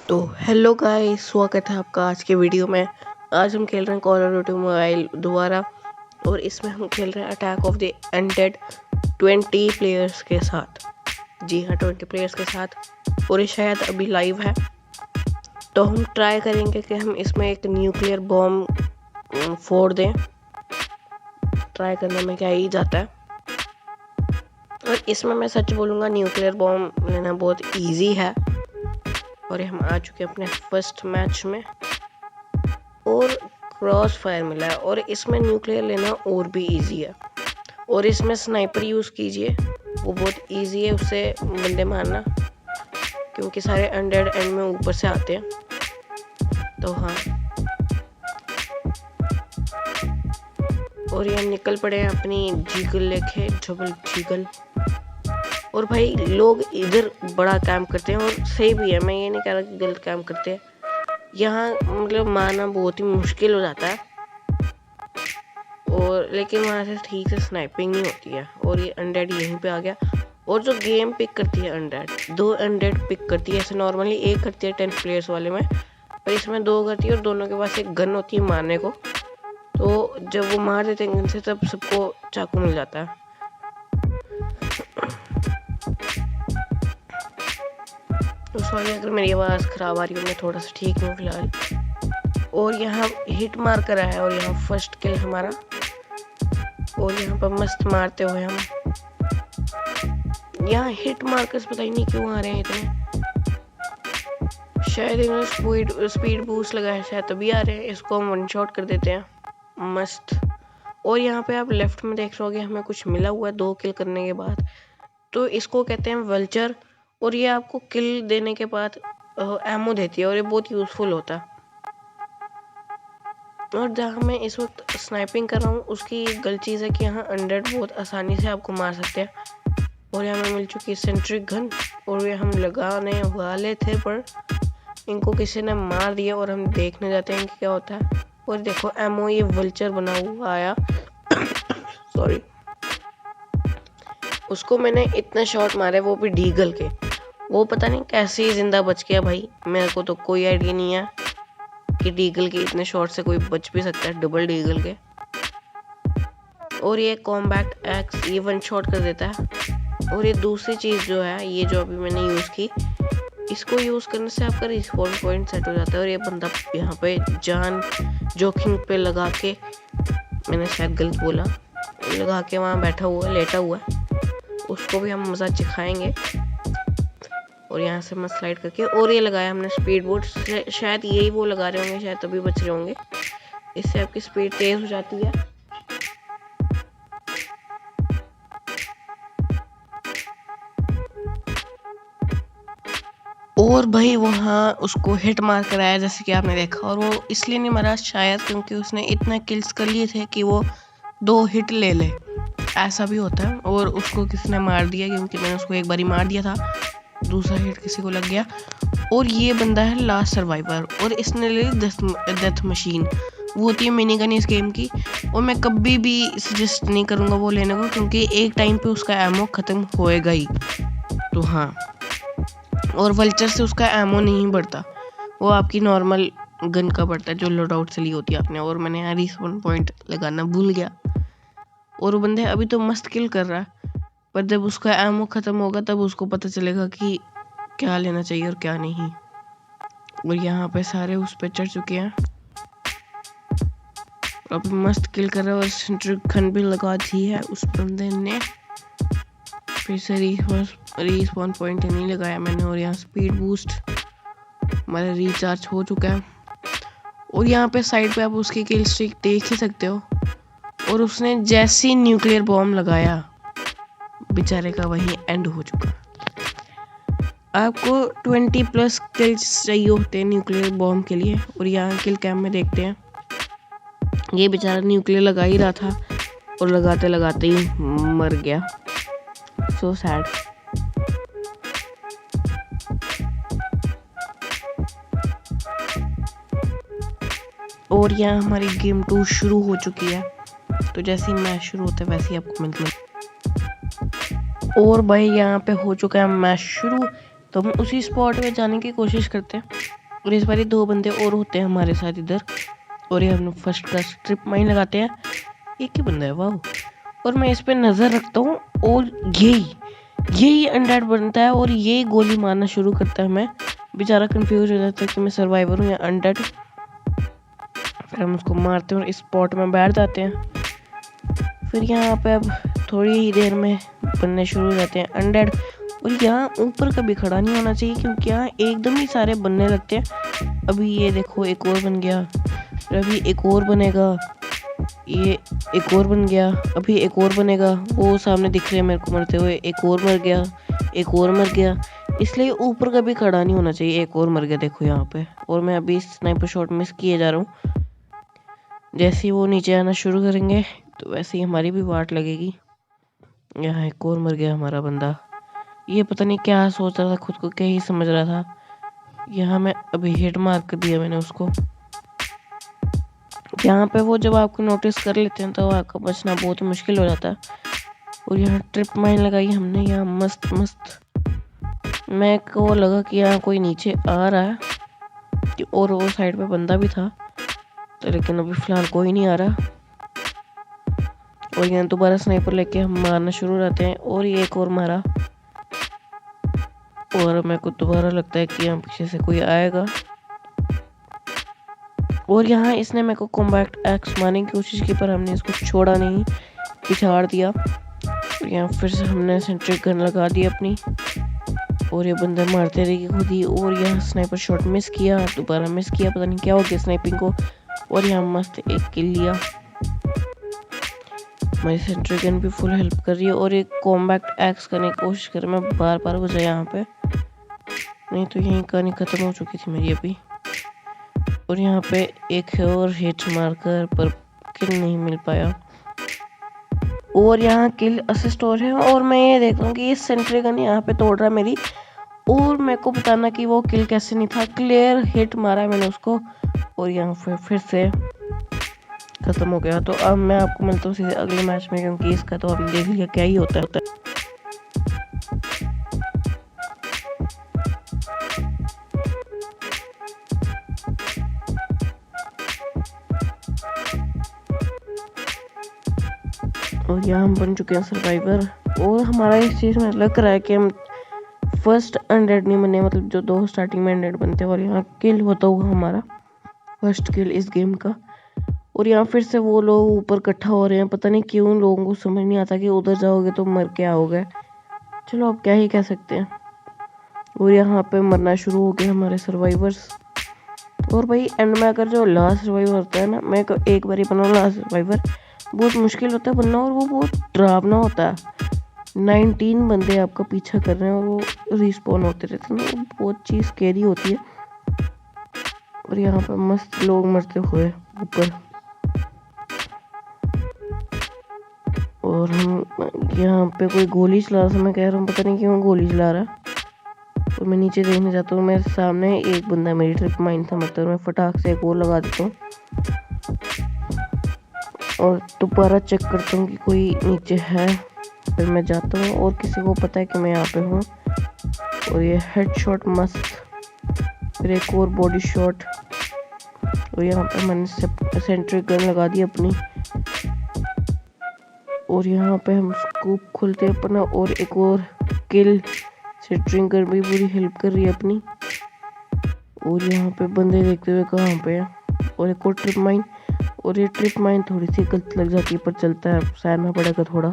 तो hello guys, स्वागत है आपका आज के वीडियो में। आज हम खेल रहे हैं कॉल ऑफ ड्यूटी मोबाइल दोबारा, और इसमें हम खेल रहे हैं attack of the undead 20 players के साथ। जी हाँ, 20 प्लेयर्स के साथ, और ये शायद अभी लाइव है। तो हम ट्राई करेंगे कि हम इसमें एक न्यूक्लियर बॉम्ब फोड़ दें। ट्राई करने में क्या ही जाता है। और इसमें मैं सच बोलूँगा, न्यूक्लियर बॉम्ब लेना बहुत ईजी है। और हम आ चुके हैं अपने फर्स्ट मैच में, और क्रॉस फायर मिला है। और इसमें न्यूक्लियर लेना और भी इजी है। और इसमें स्नाइपर यूज़ कीजिए, वो बहुत इजी है उससे बंदे मारना, क्योंकि सारे अनडेड एंड में ऊपर से आते हैं। तो हाँ, और ये निकल पड़े हैं अपनी जीगल लेके, डबल जीगल। और भाई लोग इधर बड़ा काम करते हैं, और सही भी है, मैं ये नहीं कह रहा कि गलत काम करते हैं। यहाँ मतलब मारना बहुत ही मुश्किल हो जाता है, और लेकिन वहाँ से ठीक से स्नाइपिंग नहीं होती है। और ये अनडेड यहीं पे आ गया। और जो गेम पिक करती है अनडेड, 2 अनडेड पिक करती है। ऐसे नॉर्मली एक करती है 10 प्लेयर्स वाले में, पर इसमें 2 करती है, और दोनों के पास एक गन होती है मारने को। तो जब वो मार देते हैं गन से, तब सबको चाकू मिल जाता है। तो सॉरी अगर मेरी आवाज़ ख़राब आ रही हो, मैं थोड़ा सा ठीक हूँ फिलहाल। और यहाँ हिट मार कर आया है, और यहाँ फर्स्ट किल हमारा। और यहाँ पर मस्त मारते हुए हम यहाँ हिट मार्कर्स पता ही नहीं क्यों आ रहे हैं इतने। शायद इन्होंने स्पीड बूस्ट लगाया, शायद तभी आ रहे हैं। इसको हम वन शॉट कर देते हैं, मस्त। और यहाँ पे आप लेफ्ट में देख रहे होगे, हमें कुछ मिला हुआ है 2 किल करने के बाद। तो इसको कहते हैं वल्चर, और ये आपको किल देने के बाद एमो देती है, और ये बहुत यूज़फुल होता है। और जहाँ मैं इस वक्त स्नाइपिंग कर रहा हूँ, उसकी गलत चीज़ है कि यहाँ अनडेड बहुत आसानी से आपको मार सकते हैं। और यहाँ हमें मिल चुकी है सेंट्रिक गन, और ये हम लगाने वाले थे, पर इनको किसी ने मार दिया। और हम देखने जाते हैं कि क्या होता है। और देखो एमओ ये वल्चर बना हुआ आया सॉरी, उसको मैंने इतने शॉट मारे, वो भी डीगल के। वो पता नहीं कैसे ही जिंदा बच गया भाई, मेरे को तो कोई आइडिया नहीं है कि डीगल के इतने शॉट से कोई बच भी सकता है, डबल डीगल के। और ये कॉम्बैक्ट एक्स ये वन शॉट कर देता है। और ये दूसरी चीज़ जो है, ये जो अभी मैंने यूज़ की, इसको यूज़ करने से आपका रिस्पॉन पॉइंट सेट हो जाता है। और ये बंदा यहाँ पे जान जोखिम पे लगा के, मैंने शायद गलत बोला, लगा के वहाँ बैठा हुआ लेटा हुआ है, उसको भी हम मज़ा चिखाएंगे। और यहाँ से मस्त स्लाइड करके, और ये लगाया हमने स्पीड बोट, शायद यही वो लगा रहे होंगे, शायद तभी बच रहे होंगे। इससे आपकी स्पीड तेज हो जाती है। और भाई वहाँ उसको हिट मार कर आया, जैसे कि आपने देखा। और वो इसलिए नहीं मरा शायद क्योंकि उसने इतने किल्स कर लिए थे कि वो 2 हिट ले ले, ऐसा भी होता है। और उसको किसने मार दिया, क्योंकि मैंने उसको एक बारी मार दिया था, दूसरा हिट किसी को लग गया। और ये बंदा है लास्ट सर्वाइवर, और इसने ले डेथ मशीन, वो होती है मिनी गन इस गेम की। और मैं कभी भी सजेस्ट नहीं करूँगा वो लेने को, क्योंकि एक टाइम पे उसका एमो ख़त्म होएगा ही। तो हाँ, और वल्चर से उसका एमो नहीं बढ़ता, वो आपकी नॉर्मल गन का बढ़ता है जो लोड आउट से ली होती है आपने। और मैंने यहाँ रिस्पॉन पॉइंट लगाना भूल गया। और वो बंदे अभी तो मस्त किल कर रहा है, पर जब उसका एमो ख़त्म होगा तब उसको पता चलेगा कि क्या लेना चाहिए और क्या नहीं। और यहाँ पे सारे उस पे चढ़ चुके हैं, अब मस्त किल कर रहा है। और सेंट्रिक गन भी लगा दी है उस बंदे ने, फिर से रिस्पॉन पॉइंट नहीं लगाया मैंने। और यहाँ स्पीड बूस्ट हमारा रिचार्ज हो चुका है। और यहाँ पे साइड पे आप उसकी किल स्ट्रिक देख ही सकते हो। और उसने जैसे ही न्यूक्लियर बॉम्ब लगाया, बेचारे का वहीं एंड हो चुका। आपको 20+ किल्स चाहिए होते हैं न्यूक्लियर बॉम्ब के लिए। और यहाँ किल कैम में देखते हैं, ये बेचारा न्यूक्लियर लगा ही रहा था, और लगाते लगाते ही मर गया। So sad. और यहाँ हमारी गेम 2 शुरू हो चुकी है। तो जैसे ही मैच शुरू होता है वैसे ही आपको मिलता है। और भाई यहाँ पे हो चुका है मैच शुरू, तो हम उसी स्पॉट पे जाने की कोशिश करते हैं। और इस बार 2 बंदे और होते हैं हमारे साथ इधर। और ये हम फर्स्ट का स्ट्रिप माइन लगाते हैं। एक ही बंदा है, वाह। और मैं इस पे नज़र रखता हूँ और यही अनडेड बनता है और यही गोली मारना शुरू करता है। मैं बेचारा कंफ्यूज हो जाता है कि मैं सर्वाइवर हूँ या अनडेड। फिर हम उसको मारते हैं और इस स्पॉट में बैठ जाते हैं। फिर यहाँ पे अब थोड़ी ही देर में बनने शुरू हो जाते हैं अनडेड। और यहाँ ऊपर कभी खड़ा नहीं होना चाहिए क्योंकि यहाँ एकदम ही सारे बनने लगते हैं। अभी ये देखो एक और बन गया, फिर अभी एक और बनेगा, ये एक और बन गया, अभी एक और बनेगा। वो सामने दिख रहे हैं मेरे को मरते हुए। एक और मर गया, एक और मर गया। इसलिए ऊपर कभी खड़ा नहीं होना चाहिए। एक और मर गया देखो यहाँ पे। और मैं अभी स्नाइपर शॉट मिस किए जा रहा हूँ। जैसे ही वो नीचे आना शुरू करेंगे तो वैसे ही हमारी भी वाट लगेगी। यहाँ एक और मर गया हमारा बंदा। ये पता नहीं क्या सोच रहा था, खुद को क्या ही समझ रहा था। यहाँ मैं अभी हिट मार कर दिया मैंने उसको। यहाँ पे वो जब आपको नोटिस कर लेते हैं तो आपका बचना बहुत मुश्किल हो जाता है। और यहाँ ट्रिप माइन लगाई हमने यहाँ मस्त मस्त। मैं को लगा कि यहाँ कोई नीचे आ रहा है और वो साइड पे बंदा भी था, तो लेकिन अभी फिलहाल कोई नहीं आ रहा। और यहाँ दोबारा स्नाइपर लेके हम मारना शुरू रहते हैं। और ये एक और मारा और मेरे को दोबारा लगता है कि यहाँ पीछे से कोई आएगा। और यहाँ इसने मेरे को कॉम्बैक्ट एक्स मारने की कोशिश की पर हमने इसको छोड़ा नहीं, पिछाड़ दिया। और यहाँ फिर से हमने सेंट्रिक गन लगा दी अपनी और ये बंदे मारते रहे खुद ही। और यहाँ स्नाइपर शॉट मिस किया, दोबारा मिस किया, पता नहीं क्या हो गया स्नाइपिंग को। और यहाँ मस्त एक किल लिया। हमारी सेंट्रिक गन भी फुल हेल्प कर रही है। और एक कॉम्बैक्ट एक्स करने की कोशिश कर मैं बार बार बचा यहाँ पे, नहीं तो यहीं कहानी खत्म हो चुकी थी मेरी अभी। और यहाँ पे एक और हिट मारकर पर किल नहीं मिल पाया। और यहाँ किल असिस्ट और है। और मैं ये देख रहा हूँ कि ये सेंट्री गन यहाँ पे तोड़ रहा है मेरी। और मेरे को बताना कि वो किल कैसे नहीं था, क्लियर हिट मारा है मैंने उसको। और यहाँ फिर से खत्म हो गया। तो अब मैं आपको मिलता हूँ सीधे अगले मैच में, क्योंकि इसका तो आपने देख लिया क्या ही होता है। और यहाँ हम बन चुके हैं सर्वाइवर। और हमारा इस चीज़ में लग रहा है कि हम फर्स्ट अनडेड नहीं बने, मतलब जो 2 स्टार्टिंग में अनडेड बनते हैं। और यहाँ किल होता हुआ हमारा फर्स्ट किल इस गेम का। और यहाँ फिर से वो लोग ऊपर इकट्ठा हो रहे हैं, पता नहीं क्यों लोगों को समझ नहीं आता कि उधर जाओगे तो मर के आओगे। चलो अब क्या ही कह सकते हैं। और यहाँ पे मरना शुरू हो गए हमारे सर्वाइवर्स। और भाई एंड में अगर जो लास्ट सर्वाइवर होता है ना, मैं एक बार ही बना लास्ट सर्वाइवर, बहुत मुश्किल होता है बनना और वो बहुत डरावना होता है। 19 बंदे आपका पीछा कर रहे हैं और वो रिस्पॉन होते रहते हैं, वो बहुत चीज़ स्कैरी होती है। और यहाँ पे मस्त लोग मरते हुए ऊपर। और हम यहाँ पे कोई गोली चला रहा था, मैं कह रहा हूँ पता नहीं क्यों गोली चला रहा है। और मैं नीचे देखने जाता हूँ, मेरे सामने एक बंदा मेरी ट्रिप माइन था, मतलब मैं फटाक से एक और लगा देता हूँ और दोबारा चेक करता हूँ कि कोई नीचे है। फिर मैं जाता हूँ और किसी को पता है कि मैं यहाँ पे हूँ। और ये हेडशॉट मस्त, फिर एक और बॉडी शॉट। और यहाँ पे मैंने सेंट्रिक गन लगा दी अपनी। और यहाँ पे हम स्कूप खोलते हैं अपना और एक और किल। सेंट्रिक गन भी पूरी हेल्प कर रही है अपनी। और यहाँ पे बंदे देखते हुए कहाँ पे है। और एक और ट्रिप माइन। और ये ट्रिप माइन थोड़ी सी गलत लग जाती है पर चलता है, सहना पड़ेगा थोड़ा।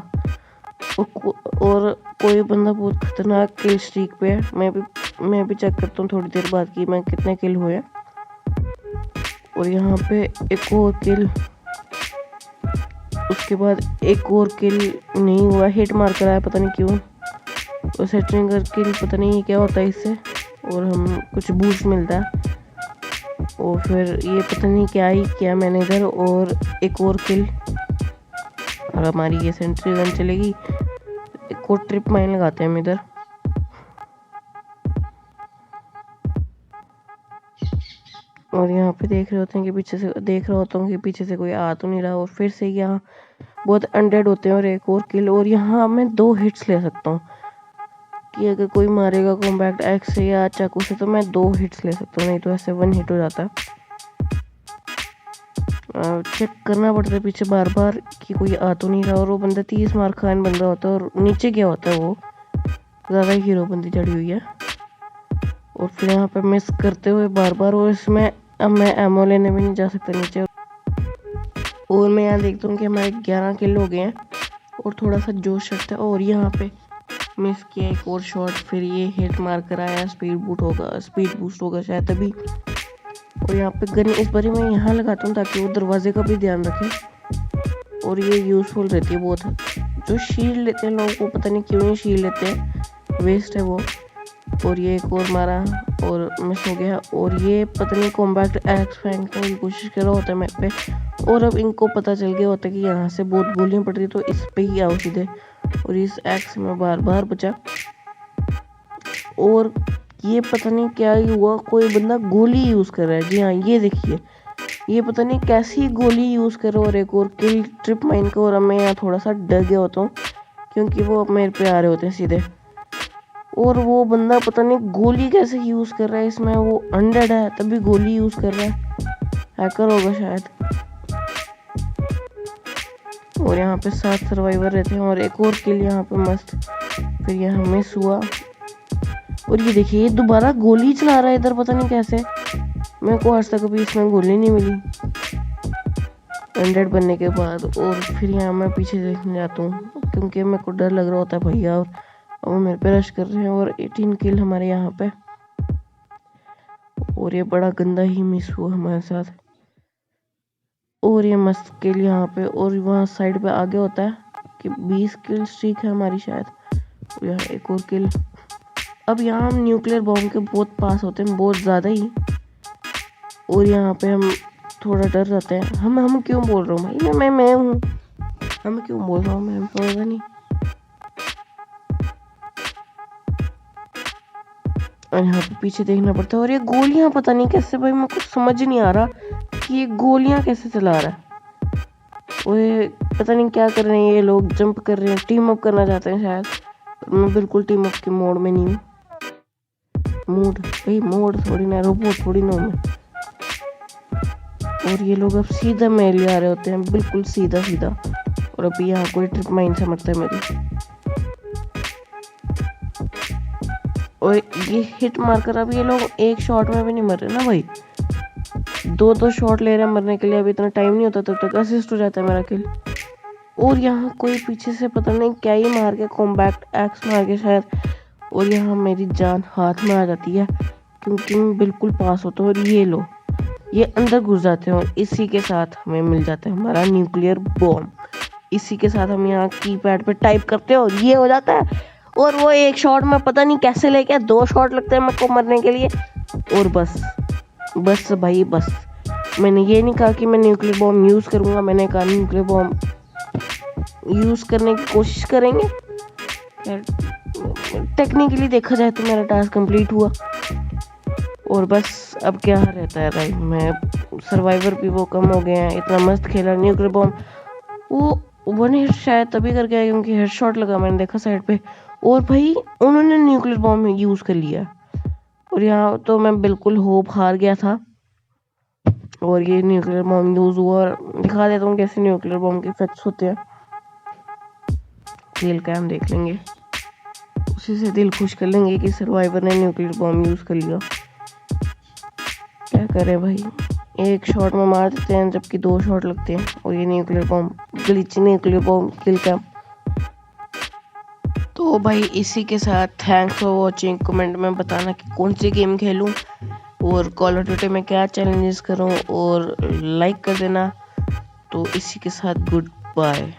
और कोई बंदा बहुत खतरनाक किल स्ट्रीक पे है। मैं भी चेक करता हूँ थोड़ी देर बाद कि मैं कितने किल हुए। और यहाँ पे एक और किल, उसके बाद एक और किल नहीं हुआ, हिट मार कर आया पता नहीं क्यों। और सेंट्रिक किल पता नहीं क्या होता है इससे, और हम कुछ बूस्ट मिलता है। और फिर ये पता नहीं क्या ही किया मैंने इधर, और एक और किल। और हमारी ये सेंट्री गन चलेगी। एक और ट्रिप माइन लगाते हैं हम इधर। और यहाँ पे देख रहे होते हैं कि पीछे से कोई आ तो नहीं रहा। और फिर से यहाँ बहुत अनडेड होते हैं और एक और किल। और यहाँ मैं 2 हिट्स ले सकता हूँ कि अगर कोई मारेगा कॉम्बैट एक्स से या चाकू से तो मैं 2 हिट्स ले सकता हूँ, नहीं तो ऐसे 1 हिट हो जाता है। चेक करना पड़ता है पीछे बार बार कि कोई आ तो नहीं रहा। और वो बंदा 30 मार खान बंदा होता है और नीचे क्या होता है वो ज़्यादा हीरो बंदी चढ़ी हुई है। और फिर यहाँ पे मिस करते हुए बार बार, और इसमें अब मैं एमओ लेने भी नहीं जा सकता नीचे। और मैं यहाँ देखता हूँ कि हमारे 11 किल हो गए हैं और थोड़ा सा जोश चढ़ता है। और यहाँ पे मिस किया एक और शॉट, फिर ये हिट मार कर आया। स्पीड बूस्ट होगा शायद तभी। और यहाँ पे गन इस बारी मैं यहाँ लगाता हूँ ताकि वो दरवाजे का भी ध्यान रखे। और ये यूज़फुल रहती है बहुत। जो शील्ड लेते हैं लोगों को पता नहीं क्यों ही शील्ड लेते हैं, वेस्ट है वो। और ये एक और मारा और मिस हो गया। और ये पता नहीं कॉम्बैट एक्स फेंकने की कोशिश कर रहा होता है मैप पे। और अब इनको पता चल गया होता है कि यहाँ से बहुत गोलियाँ पड़ रही, तो इस पे ही आओ सीधे। और इस एक्स में बार बार बचा। और ये पता नहीं क्या ही हुआ, कोई बंदा गोली यूज़ कर रहा है। जी हाँ, ये देखिए, ये पता नहीं कैसी गोली यूज़ कर रहा है। और एक और किल ट्रिप माइन का। और मैं यहाँ थोड़ा सा डर गया होता हूँ क्योंकि वो अब मेरे पे आ रहे होते हैं सीधे। और वो बंदा पता नहीं गोली कैसे यूज़ कर रहा है, इसमें वो अनडेड है तभी गोली यूज़ कर रहा है, हैकर होगा शायद। और यहाँ पे 7 सर्वाइवर रहते हैं और एक और किल यहाँ पे मस्त। फिर यहाँ मिस हुआ। और ये देखिए, ये दोबारा गोली चला रहा है इधर, पता नहीं कैसे। मेरे को आज तक अभी इसमें गोली नहीं मिली 100 बनने के बाद। और फिर यहाँ मैं पीछे देखने जाता हूँ क्योंकि मेरे को डर लग रहा होता है भैया, और वो मेरे पे रश कर रहे हैं। और 18 किल हमारे यहाँ पे। और ये बड़ा गंदा ही मिस हुआ हमारे साथ। और ये मस्त किल यहाँ पे। और वहाँ साइड पे आगे होता है कि 20 किल स्ट्रीक है हमारी शायद। और यहाँ एक और किल। अब यहाँ हम न्यूक्लियर बॉम्ब के बहुत पास होते हैं, बहुत ज़्यादा ही। और यहाँ पे हम थोड़ा डर जाते हैं। हम क्यों बोल रहा हूँ भाई, मैं हूँ। हम क्यों बोल रहा हूँ, मैं पता नहीं। और यहाँ पे पीछे देखना पड़ता है। और ये गोलियां पता नहीं कैसे भाई, मेरे को समझ नहीं आ रहा कि ये गोलियां कैसे चला रहा है। और ये पता नहीं क्या कर रहे हैं ये लोग, जंप कर रहे हैं, टीम अप करना चाहते हैं शायद। मैं बिल्कुल टीम अप के मोड में नहीं हूँ। मोड भाई, मोड थोड़ी ना, रोबोट थोड़ी ना मैं। और ये लोग अब सीधा मेरे लिए आ रहे होते हैं, बिल्कुल सीधा सीधा। और अभी यहाँ कोई ट्रिप माइन से मरता है मेरी। और ये हिट मारकर अब ये लोग एक शॉट में भी नहीं मर रहे ना भाई, 2 शॉट ले रहे हैं मरने के लिए। अभी इतना टाइम नहीं होता, तब तक असिस्ट हो जाता है मेरा किल। और यहाँ कोई पीछे से पता नहीं क्या ही मार के, कॉम्बैट एक्स मार के शायद। और यहाँ मेरी जान हाथ में आ जाती है क्योंकि मैं बिल्कुल पास होता हूँ। और ये लो, ये अंदर घुस जाते हैं। और इसी के साथ हमें मिल जाता है हमारा न्यूक्लियर बॉम्ब। इसी के साथ हम यहाँ कीपैड पे टाइप करते हैं और ये हो जाता है। और वो एक शॉट में पता नहीं कैसे लेके 2 शॉट लगते हैं मेरे को मरने के लिए। और बस भाई बस। मैंने ये नहीं कहा कि मैं न्यूक्लियर बॉम्ब यूज़ करूँगा, मैंने कहा न्यूक्लियर बॉम्ब यूज़ करने की कोशिश करेंगे। टेक्निकली देखा जाए तो मेरा टास्क कंप्लीट हुआ। और बस अब क्या रहता है भाई, मैं सर्वाइवर भी वो कम हो गए हैं। इतना मस्त खेला न्यूक्लियर बॉम्ब। वो 1 हिट शायद तभी कर गया क्योंकि हेडशॉट लगा, मैंने देखा साइड पे। और भाई उन्होंने न्यूक्लियर बॉम्ब यूज़ कर लिया। और यहाँ तो मैं बिल्कुल होप हार गया था। और ये न्यूक्लियर बॉम्ब यूज़ हुआ। और दिखा देता हूँ कैसे न्यूक्लियर बॉम्ब के इफेक्ट्स होते हैं। खेल का हम देख लेंगे, उसी से दिल खुश कर लेंगे कि सर्वाइवर ने न्यूक्लियर बॉम्ब यूज़ कर लिया। क्या करें भाई, एक शॉट में मार देते हैं जबकि 2 शॉट लगते हैं। और ये nuclear bomb, glitch nuclear bomb kill cam. तो भाई इसी के साथ थैंक्स फॉर वॉचिंग। कमेंट में बताना कि कौन सी गेम खेलूं और कॉल ऑफ ड्यूटी में क्या चैलेंजेस करूं, और लाइक कर देना। तो इसी के साथ गुड बाय।